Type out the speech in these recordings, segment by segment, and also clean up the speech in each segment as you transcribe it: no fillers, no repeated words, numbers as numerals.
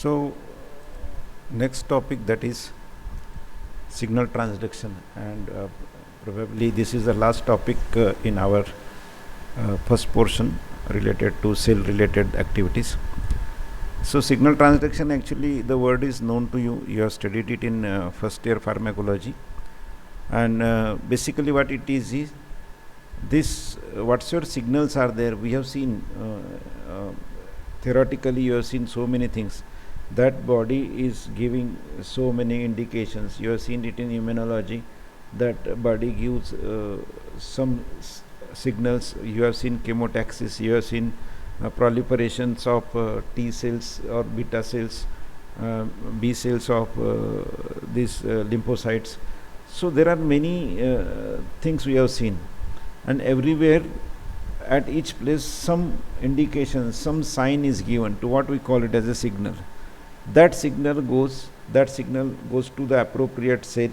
So next topic, that is signal transduction, and probably this is the last topic in our first portion related to cell related activities. So signal transduction, actually the word is known to you. You have studied it in first year pharmacology, and basically what it is this whatsoever signals are there, we have seen theoretically, you have seen so many things that body is giving so many indications. You have seen it in immunology that body gives some signals. You have seen chemotaxis, you have seen proliferations of T cells or beta cells, B cells of these lymphocytes. So there are many things we have seen, and everywhere at each place some indication, some sign is given to what we call it as a signal. That signal goes to the appropriate cell,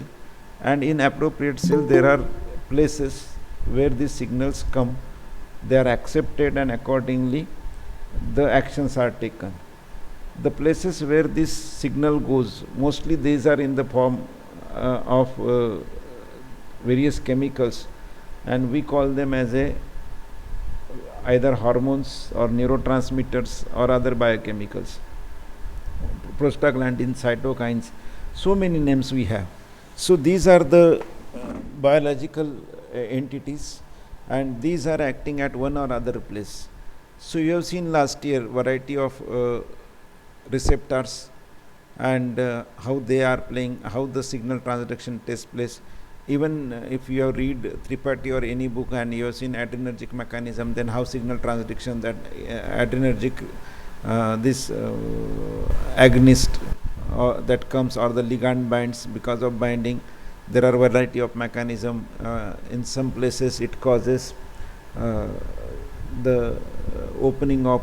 and in appropriate cell there are places where these signals come, they are accepted, and accordingly the actions are taken. The places where this signal goes, mostly these are in the form of various chemicals, and we call them as either hormones or neurotransmitters or other biochemicals, prostaglandins, cytokines, so many names we have. So these are the biological entities, and these are acting at one or other place. So you have seen last year variety of receptors, and how they are playing, how the signal transduction takes place. Even if you have read Tripathi or any book and you have seen adrenergic mechanism, then how signal transduction, that adrenergic this agonist that comes, or the ligand binds. Because of binding, there are variety of mechanism. In some places it causes the opening of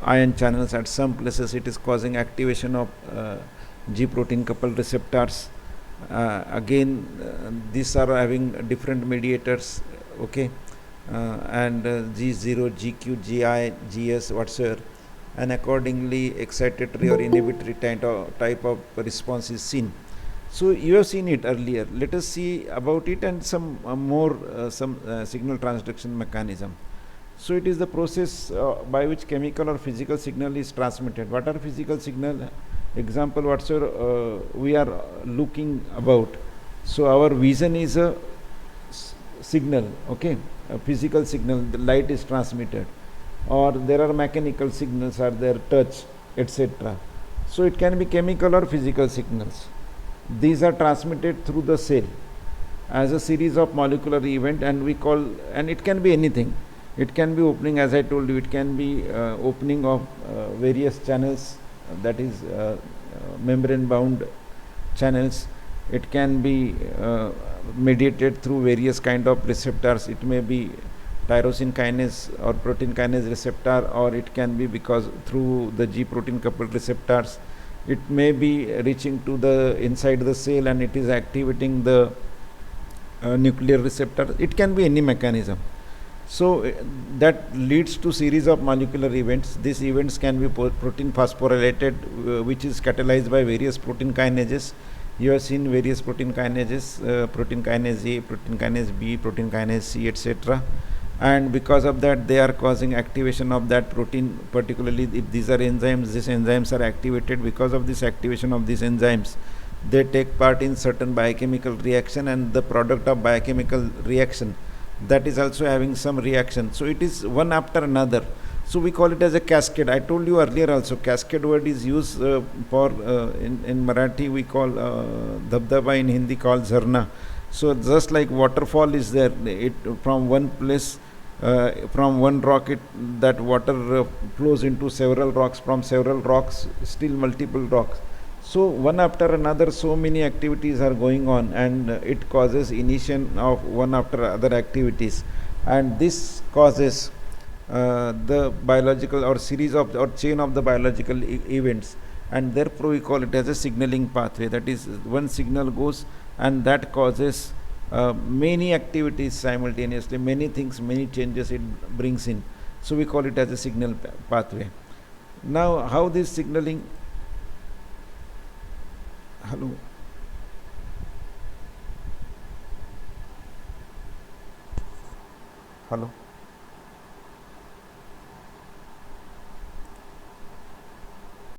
ion channels. At some places it is causing activation of G protein coupled receptors. Again, these are having different mediators, okay, and G0, GQ, GI, GS, whatsoever, and accordingly excitatory or inhibitory type of response is seen. So you have seen it earlier. Let us see about it and some more signal transduction mechanism. So it is the process by which chemical or physical signal is transmitted. What are physical signal? Example, whatsoever we are looking about. So our vision is a signal, okay, a physical signal. The light is transmitted, or there are mechanical signals, are there, touch, etc. So it can be chemical or physical signals. These are transmitted through the cell as a series of molecular event, and we call, and it can be anything. It can be opening, as I told you, it can be opening of various channels, that is membrane bound channels. It can be mediated through various kind of receptors. It may be tyrosine kinase or protein kinase receptor, or it can be because through the G protein coupled receptors. It may be reaching to the inside the cell and it is activating the nuclear receptor. It can be any mechanism. So that leads to series of molecular events. These events can be protein phosphorylated, which is catalyzed by various protein kinases. You have seen various protein kinases, protein kinase A, protein kinase B, protein kinase C, etc. And because of that, they are causing activation of that protein. Particularly if these are enzymes, these enzymes are activated. Because of this activation of these enzymes, they take part in certain biochemical reaction, and the product of biochemical reaction, that is also having some reaction. So it is one after another. So we call it as a cascade. I told you earlier also, cascade word is used for in Marathi we call dhabdaba, in Hindi called zharna. So just like waterfall is there, it from one place, from one rock, that water flows into several rocks, from several rocks still multiple rocks. So one after another, so many activities are going on, and it causes initiation of one after other activities, and this causes the biological or series of or chain of the biological events, and therefore we call it as a signaling pathway. That is, one signal goes and that causes many activities simultaneously, many things, many changes it brings in. So we call it as a signal pathway. Now how this signaling Hello. Hello.